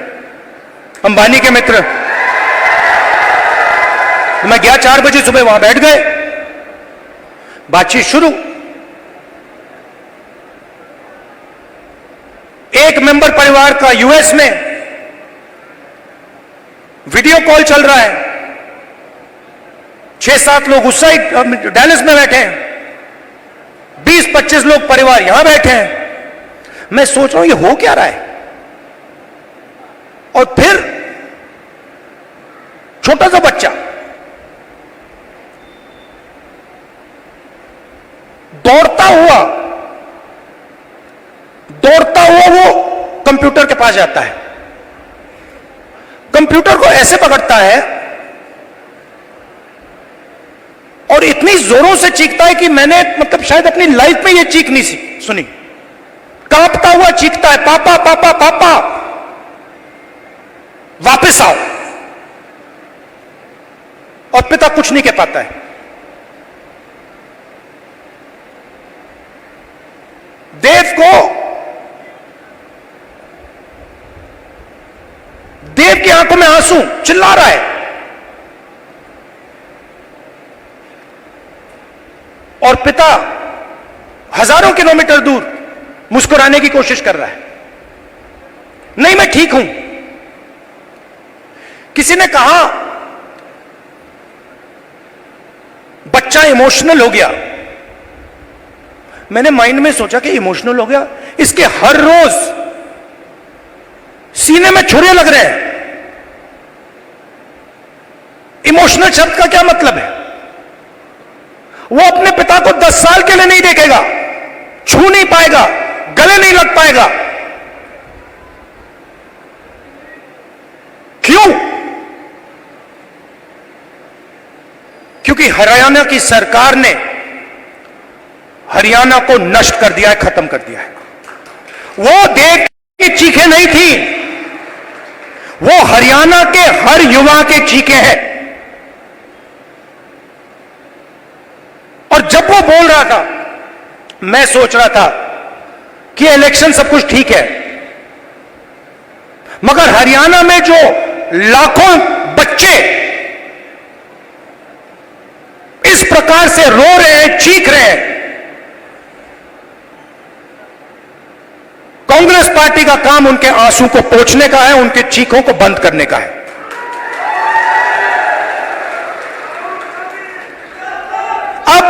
अंबानी के मित्र। तो मैं गया 4 बजे सुबह, वहां बैठ गए, बातचीत शुरू। एक मेंबर परिवार का यूएस में वीडियो कॉल चल रहा है, 6-7 लोग उस साइड डैलस में बैठे हैं, 20-25 लोग परिवार यहां बैठे हैं। मैं सोच रहा हूं ये हो क्या रहा है। और फिर छोटा सा बच्चा दौड़ता हुआ वो कंप्यूटर के पास जाता है, कंप्यूटर को ऐसे पकड़ता है और इतनी जोरों से चीखता है कि मैंने मतलब शायद अपनी लाइफ में ये चीख नहीं सुनी। कांपता हुआ चीखता है, पापा पापा पापा वापस आओ। और पिता कुछ नहीं कह पाता है। देव की आंखों में आंसू, चिल्ला रहा है। और पिता हजारों किलोमीटर दूर मुस्कुराने की कोशिश कर रहा है, नहीं मैं ठीक हूं। किसी ने कहा बच्चा इमोशनल हो गया। मैंने माइंड में सोचा कि इमोशनल हो गया, इसके हर रोज सीने में छुरे लग रहे हैं। इमोशनल शब्द का क्या मतलब है? वो अपने पिता को 10 साल के लिए नहीं देखेगा, छू नहीं पाएगा, गले नहीं लग पाएगा। क्यों? क्योंकि हरियाणा की सरकार ने हरियाणा को नष्ट कर दिया है, खत्म कर दिया है। वो देव की चीखें नहीं थी, वो हरियाणा के हर युवा के चीखें हैं। और जब वो बोल रहा था, मैं सोच रहा था कि इलेक्शन सब कुछ ठीक है, मगर हरियाणा में जो लाखों बच्चे इस प्रकार से रो रहे हैं, चीख रहे हैं, कांग्रेस पार्टी का काम उनके आंसू को पोंछने का है, उनके चीखों को बंद करने का है। अब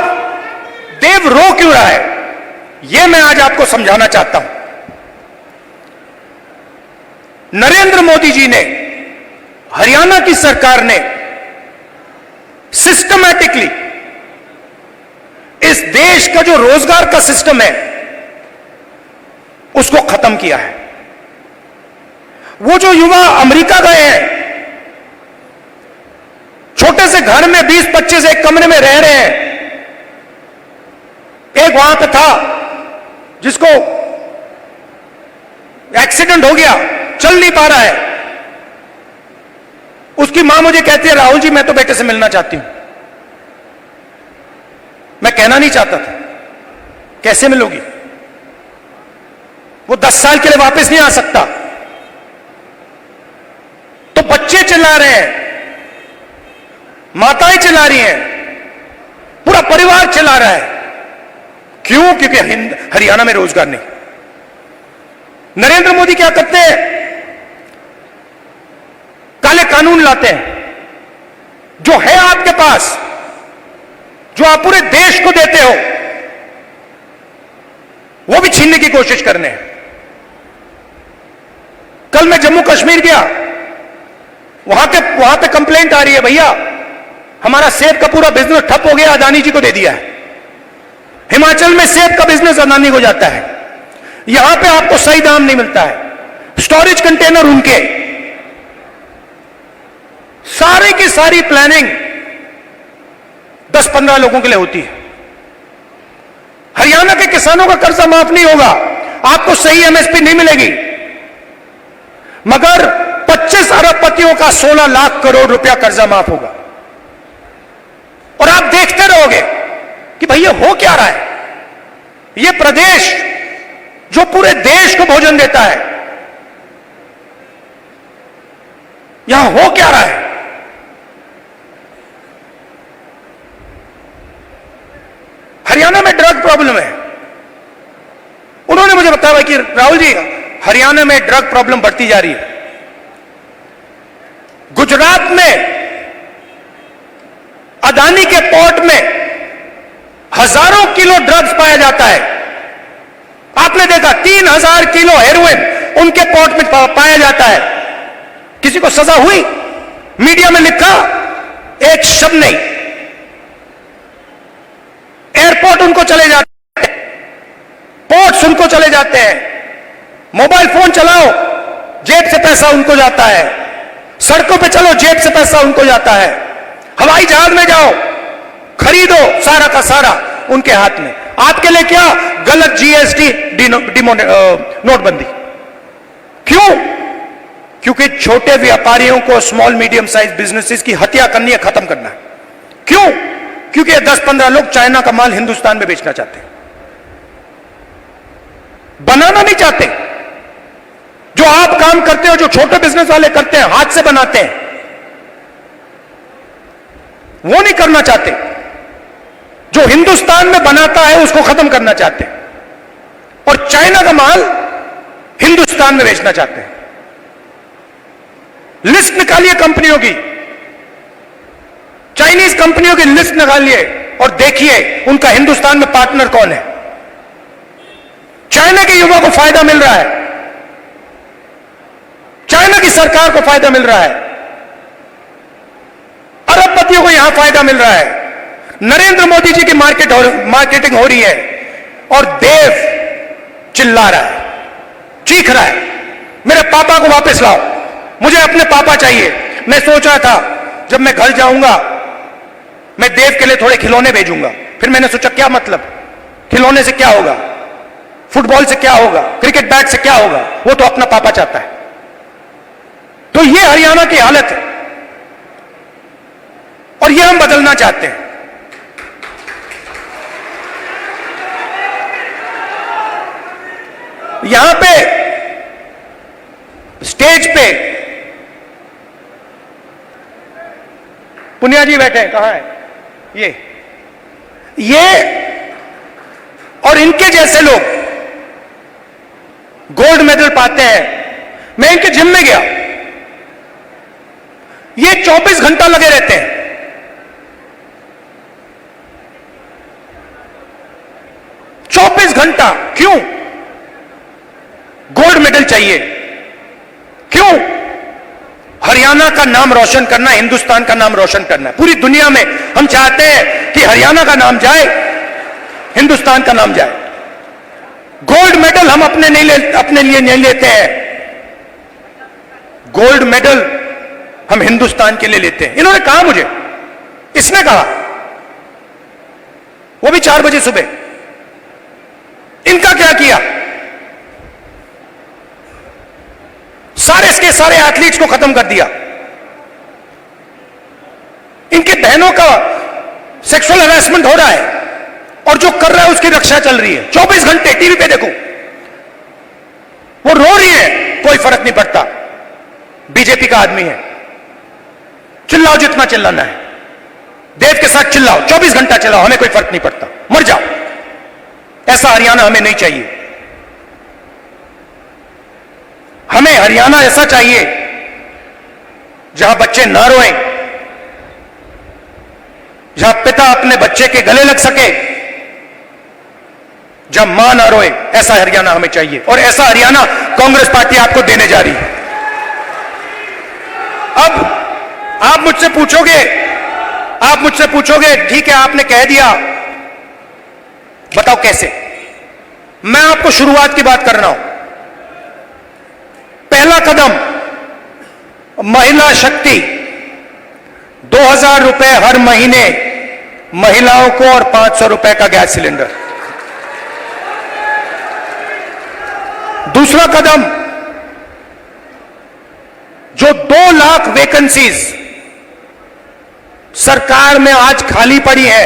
देव रो क्यों रहा है, यह मैं आज आपको समझाना चाहता हूं। नरेंद्र मोदी जी ने, हरियाणा की सरकार ने सिस्टमैटिकली इस देश का जो रोजगार का सिस्टम है उसको खत्म किया है। वो जो युवा अमेरिका गए हैं, छोटे से घर में 20-25 एक कमरे में रह रहे हैं। एक वहां पे था जिसको एक्सीडेंट हो गया, चल नहीं पा रहा है। उसकी मां मुझे कहती है, राहुल जी मैं तो बेटे से मिलना चाहती हूं। मैं कहना नहीं चाहता था, कैसे मिलोगी? वो 10 साल के लिए वापस नहीं आ सकता। तो बच्चे चिल्ला रहे हैं, माताएं चिल्ला रही हैं, पूरा परिवार चिल्ला रहा है। क्यों? क्योंकि हरियाणा में रोजगार नहीं। नरेंद्र मोदी क्या करते हैं? काले कानून लाते हैं। जो है आपके पास, जो आप पूरे देश को देते हो, वो भी छीनने की कोशिश करने हैं। कल मैं जम्मू कश्मीर गया, वहां पे कंप्लेंट आ रही है, भैया हमारा सेब का पूरा बिजनेस ठप हो गया, अदानी जी को दे दिया है। हिमाचल में सेब का बिजनेस अदानी को जाता है, यहां पे आपको सही दाम नहीं मिलता है, स्टोरेज कंटेनर उनके। सारी की सारी प्लानिंग 10-15 लोगों के लिए होती है। हरियाणा के किसानों का कर्जा माफ नहीं होगा, आपको सही एमएसपी नहीं मिलेगी, मगर 25 अरबपतियों का 16 लाख करोड़ रुपया कर्जा माफ होगा। और आप देखते रहोगे कि भैया हो क्या रहा है। यह प्रदेश जो पूरे देश को भोजन देता है, यहां हो क्या रहा है। हरियाणा में ड्रग प्रॉब्लम है। उन्होंने मुझे बताया कि राहुल जी हरियाणा में ड्रग प्रॉब्लम बढ़ती जा रही है। गुजरात में अदानी के पोर्ट में हजारों किलो ड्रग्स पाया जाता है। आपने देखा 3000 किलो हेरोइन उनके पोर्ट में पाया जाता है। किसी को सजा हुई? मीडिया में लिखा? एक शब्द नहीं। एयरपोर्ट उनको चले जाते हैं, पोर्ट्स उनको चले जाते हैं। मोबाइल फोन चलाओ, जेब से पैसा उनको जाता है। सड़कों पे चलो, जेब से पैसा उनको जाता है। हवाई जहाज में जाओ, खरीदो, सारा का सारा उनके हाथ में। आपके लिए क्या गलत जीएसटी नोटबंदी। क्यों? क्योंकि छोटे व्यापारियों को, स्मॉल मीडियम साइज बिजनेसेस की हत्या करनी है, खत्म करना है। क्यों? क्योंकि 10-15 लोग चाइना का माल हिंदुस्तान में बेचना चाहते हैं, बनाना नहीं चाहते। जो आप काम करते हो, जो छोटे बिजनेस वाले करते हैं, हाथ से बनाते हैं, वो नहीं करना चाहते। जो हिंदुस्तान में बनाता है उसको खत्म करना चाहते हैं, और चाइना का माल हिंदुस्तान में बेचना चाहते हैं। लिस्ट निकालिए कंपनियों की, चाइनीज कंपनियों की लिस्ट निकालिए और देखिए उनका हिंदुस्तान में पार्टनर कौन है। चाइना के युवा को फायदा मिल रहा है, चाइना की सरकार को फायदा मिल रहा है, अरबपतियों को यहां फायदा मिल रहा है। नरेंद्र मोदी जी की मार्केटिंग हो रही है, और देव चिल्ला रहा है, चीख रहा है, मेरे पापा को वापस लाओ, मुझे अपने पापा चाहिए। मैं सोच रहा था जब मैं घर जाऊंगा मैं देव के लिए थोड़े खिलौने भेजूंगा। फिर मैंने सोचा क्या मतलब, खिलौने से क्या होगा, फुटबॉल से क्या होगा, क्रिकेट बैट से क्या होगा, वो तो अपना पापा चाहता है। तो ये हरियाणा की हालत है, और ये हम बदलना चाहते हैं। यहां पे स्टेज पे पुनिया जी बैठे हैं, कहां है ये और इनके जैसे लोग गोल्ड मेडल पाते हैं। मैं इनके जिम में गया, ये 24 घंटा लगे रहते हैं। 24 घंटा क्यों? गोल्ड मेडल चाहिए। क्यों? हरियाणा का नाम रोशन करना, हिंदुस्तान का नाम रोशन करना। पूरी दुनिया में हम चाहते हैं कि हरियाणा का नाम जाए, हिंदुस्तान का नाम जाए। गोल्ड मेडल हम अपने लिए नहीं लेते हैं, गोल्ड मेडल हम हिंदुस्तान के लिए लेते हैं। इन्होंने कहा मुझे, इसने कहा, वो भी 4 बजे सुबह। इनका क्या किया? सारे के सारे एथलीट्स को खत्म कर दिया। इनके बहनों का सेक्सुअल हैरेसमेंट हो रहा है, और जो कर रहा है उसकी रक्षा चल रही है। 24 घंटे टीवी पे देखो, वो रो रही है, कोई फर्क नहीं पड़ता, बीजेपी का आदमी है, चिल्लाओ जितना चिल्लाना है, देव के साथ चिल्लाओ, 24 घंटा चिल्लाओ, हमें कोई फर्क नहीं पड़ता, मर जाओ। ऐसा हरियाणा हमें नहीं चाहिए। हमें हरियाणा ऐसा चाहिए जहां बच्चे ना रोएं, जहां पिता अपने बच्चे के गले लग सके, जहां मां ना रोए। ऐसा हरियाणा हमें चाहिए, और ऐसा हरियाणा कांग्रेस पार्टी आपको देने जा रही है। अब आप मुझसे पूछोगे ठीक है आपने कह दिया, बताओ कैसे। मैं आपको शुरुआत की बात कर रहा हूं। पहला कदम महिला शक्ति, 2000 रुपए हर महीने महिलाओं को, और 500 रुपए का गैस सिलेंडर। दूसरा कदम, जो 2 लाख वैकेंसीज सरकार में आज खाली पड़ी है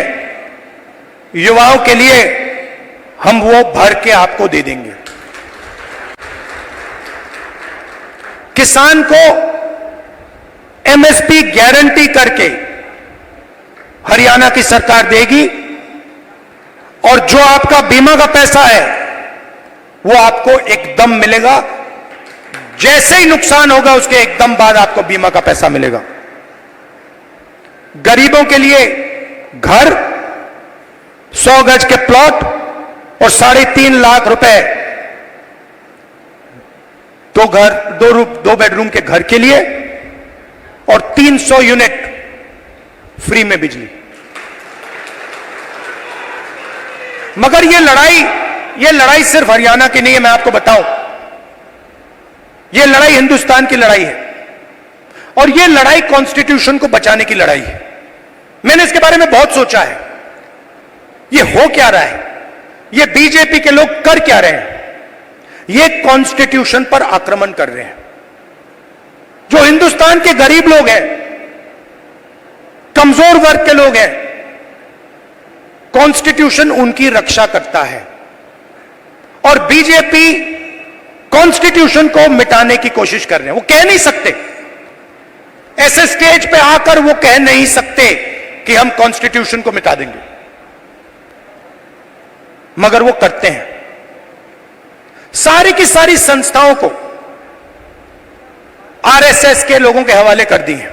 युवाओं के लिए, हम वो भर के आपको दे देंगे। किसान को एमएसपी गारंटी करके हरियाणा की सरकार देगी, और जो आपका बीमा का पैसा है वो आपको एकदम मिलेगा। जैसे ही नुकसान होगा उसके एकदम बाद आपको बीमा का पैसा मिलेगा। गरीबों के लिए घर, 100 गज के प्लॉट और 3.5 लाख रुपए 2 बेडरूम के घर के लिए, और 300 यूनिट फ्री में बिजली। मगर ये लड़ाई सिर्फ हरियाणा की नहीं है, मैं आपको बताऊं, ये लड़ाई हिंदुस्तान की लड़ाई है, और ये लड़ाई कॉन्स्टिट्यूशन को बचाने की लड़ाई है। मैंने इसके बारे में बहुत सोचा है, ये हो क्या रहा है। ये बीजेपी के लोग कर क्या रहे हैं? ये कॉन्स्टिट्यूशन पर आक्रमण कर रहे हैं। जो हिंदुस्तान के गरीब लोग हैं, कमजोर वर्ग के लोग हैं, कॉन्स्टिट्यूशन उनकी रक्षा करता है और बीजेपी कॉन्स्टिट्यूशन को मिटाने की कोशिश कर रहे हैं। वो कह नहीं सकते, ऐसे स्टेज पे आकर वो कह नहीं सकते कि हम कॉन्स्टिट्यूशन को मिटा देंगे, मगर वो करते हैं। सारी की सारी संस्थाओं को आरएसएस के लोगों के हवाले कर दी है।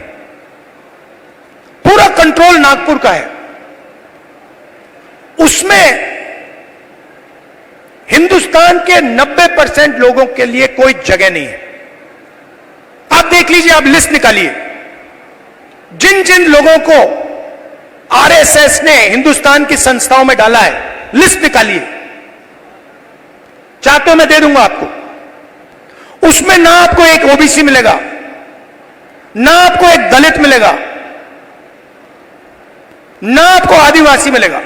पूरा कंट्रोल नागपुर का है। उसमें हिंदुस्तान के 90% लोगों के लिए कोई जगह नहीं है। आप देख लीजिए, आप लिस्ट निकालिए, जिन जिन लोगों को आरएसएस ने हिंदुस्तान की संस्थाओं में डाला है, लिस्ट निकालिए। चाहते हो मैं दे दूंगा आपको। उसमें ना आपको एक ओबीसी मिलेगा, ना आपको एक दलित मिलेगा, ना आपको आदिवासी मिलेगा।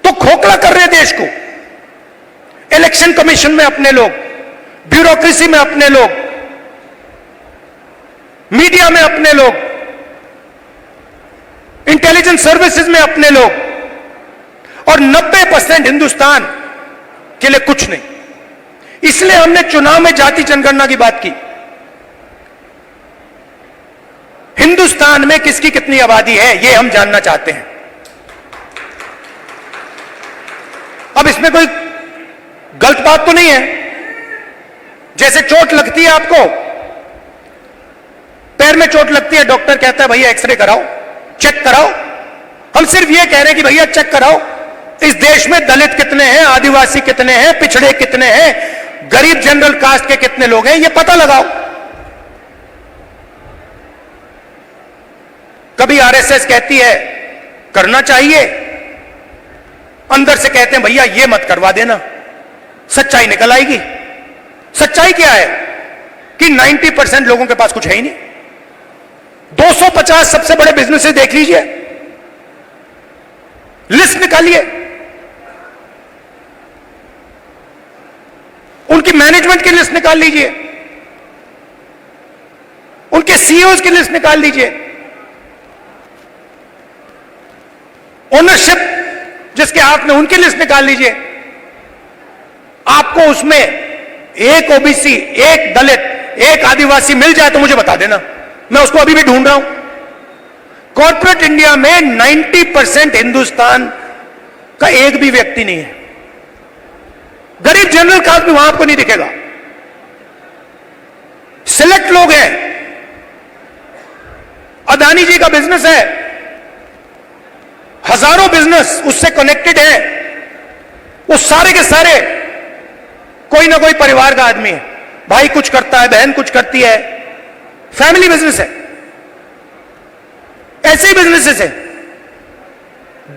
तो खोखला कर रहे देश को। इलेक्शन कमीशन में अपने लोग, ब्यूरोक्रेसी में अपने लोग, मीडिया में अपने लोग, इंटेलिजेंस सर्विसेज में अपने लोग, और 90% हिंदुस्तान के लिए कुछ नहीं। इसलिए हमने चुनाव में जाति जनगणना की बात की। हिंदुस्तान में किसकी कितनी आबादी है, यह हम जानना चाहते हैं। अब इसमें कोई गलत बात तो नहीं है। जैसे चोट लगती है, आपको पैर में चोट लगती है, डॉक्टर कहता है भैया एक्सरे कराओ, चेक कराओ। हम सिर्फ यह कह रहे हैं कि भैया चेक कराओ, इस देश में दलित कितने हैं, आदिवासी कितने हैं, पिछड़े कितने हैं, गरीब जनरल कास्ट के कितने लोग हैं, यह पता लगाओ। कभी आरएसएस कहती है करना चाहिए, अंदर से कहते हैं भैया ये मत करवा देना। सच्चाई निकल आएगी। सच्चाई क्या है कि 90% लोगों के पास कुछ है ही नहीं। 250 सबसे बड़े बिजनेसेस देख लीजिए, लिस्ट निकालिए, उनकी मैनेजमेंट की लिस्ट निकाल लीजिए, उनके सीईओज की लिस्ट निकाल लीजिए, ओनरशिप जिसके हाथ में, उनकी लिस्ट निकाल लीजिए। आपको उसमें एक ओबीसी, एक दलित, एक आदिवासी मिल जाए तो मुझे बता देना, मैं उसको अभी भी ढूंढ रहा हूं। कॉर्पोरेट इंडिया में 90% हिंदुस्तान का एक भी व्यक्ति नहीं है। गरीब जनरल कास्ट भी वहां आपको नहीं दिखेगा। सिलेक्ट लोग हैं। अदानी जी का बिजनेस है, हजारों बिजनेस उससे कनेक्टेड है। वो सारे के सारे कोई ना कोई परिवार का आदमी है। भाई कुछ करता है, बहन कुछ करती है, फैमिली बिजनेस है। ऐसे ही बिजनेसेस है।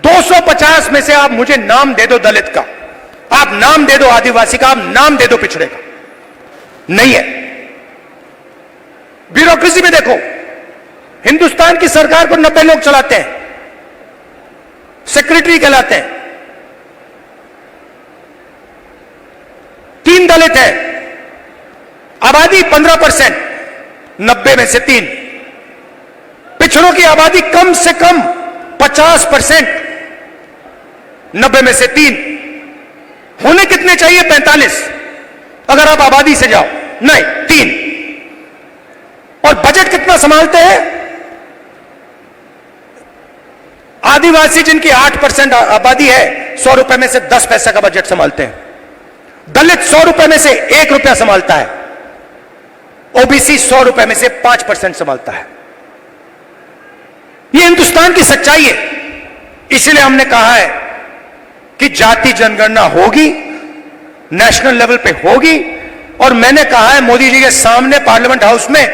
250 में से आप मुझे नाम दे दो दलित का, आप नाम दे दो आदिवासी का, आप नाम दे दो पिछड़े का, नहीं है। ब्यूरोक्रेसी में देखो, हिंदुस्तान की सरकार को 90 लोग चलाते हैं, सेक्रेटरी कहलाते हैं। 3 दलित है, आबादी 15%, 90 में से 3। पिछड़ों की आबादी कम से कम 50%, 90 में से 3। होने कितने चाहिए? 45 अगर आप आबादी से जाओ, नहीं 3। और बजट कितना संभालते हैं? आदिवासी जिनकी 8% आबादी है, 100 रुपए में से 10 पैसे का बजट संभालते हैं। दलित 100 रुपए में से 1 रुपया संभालता है। ओबीसी 100 रुपए में से 5% संभालता है। यह हिंदुस्तान की सच्चाई है। इसलिए हमने कहा है कि जाति जनगणना होगी, नेशनल लेवल पे होगी। और मैंने कहा है मोदी जी के सामने पार्लियामेंट हाउस में,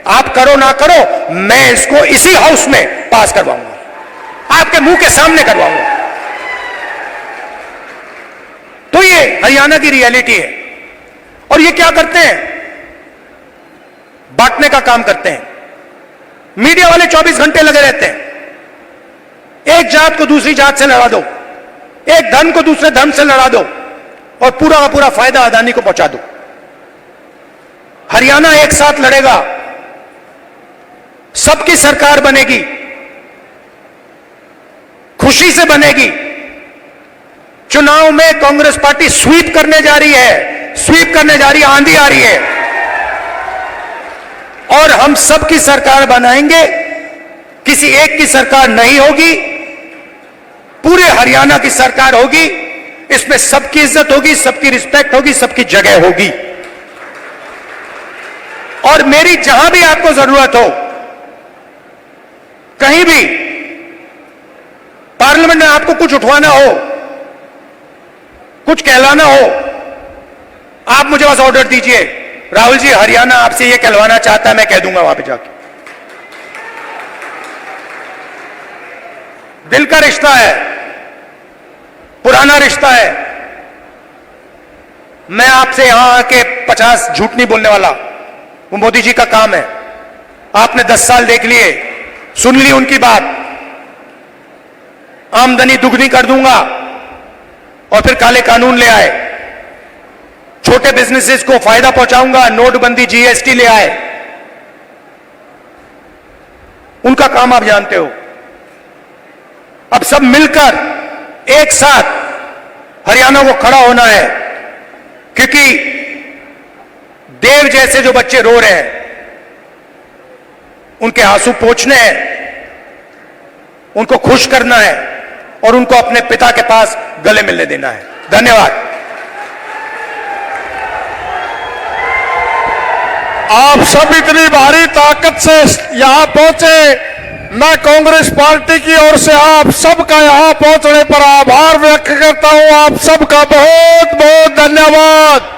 आप करो ना करो, मैं इसको इसी हाउस में पास करवाऊंगा, आपके मुंह के सामने करवाऊंगा। तो ये हरियाणा की रियलिटी है। और ये क्या करते हैं? बांटने का काम करते हैं। मीडिया वाले 24 घंटे लगे रहते हैं। एक जात को दूसरी जात से लड़ा दो, एक धर्म को दूसरे धर्म से लड़ा दो और पूरा का पूरा फायदा अदानी को पहुंचा दो। हरियाणा एक साथ लड़ेगा, सबकी सरकार बनेगी, खुशी से बनेगी। चुनाव में कांग्रेस पार्टी स्वीप करने जा रही है, स्वीप करने जा रही है, आंधी आ रही है और हम सबकी सरकार बनाएंगे। किसी एक की सरकार नहीं होगी, पूरे हरियाणा की सरकार होगी। इसमें सबकी इज्जत होगी, सबकी रिस्पेक्ट होगी, सबकी जगह होगी। और मेरी जहां भी आपको जरूरत हो, कहीं भी पार्लियामेंट में आपको कुछ उठवाना हो, कुछ कहलाना हो, आप मुझे बस ऑर्डर दीजिए, राहुल जी हरियाणा आपसे यह कहलवाना चाहता है, मैं कह दूंगा वहां पे जाके। दिल का रिश्ता है, पुराना रिश्ता है। मैं आपसे यहां आके 50 झूठ नहीं बोलने वाला, वो मोदी जी का काम है। आपने 10 साल देख लिए, सुन ली उनकी बात, आमदनी दुगनी कर दूंगा और फिर काले कानून ले आए, छोटे बिजनेसेस को फायदा पहुंचाऊंगा, नोटबंदी जीएसटी ले आए। उनका काम आप जानते हो। अब सब मिलकर एक साथ हरियाणा को खड़ा होना है, क्योंकि देव जैसे जो बच्चे रो रहे हैं उनके आंसू पोंछने हैं, उनको खुश करना है और उनको अपने पिता के पास गले मिलने देना है। धन्यवाद। आप सब इतनी भारी ताकत से यहां पहुंचे, मैं कांग्रेस पार्टी की ओर से आप सबका यहां पहुंचने पर आभार व्यक्त करता हूं। आप सबका बहुत बहुत धन्यवाद।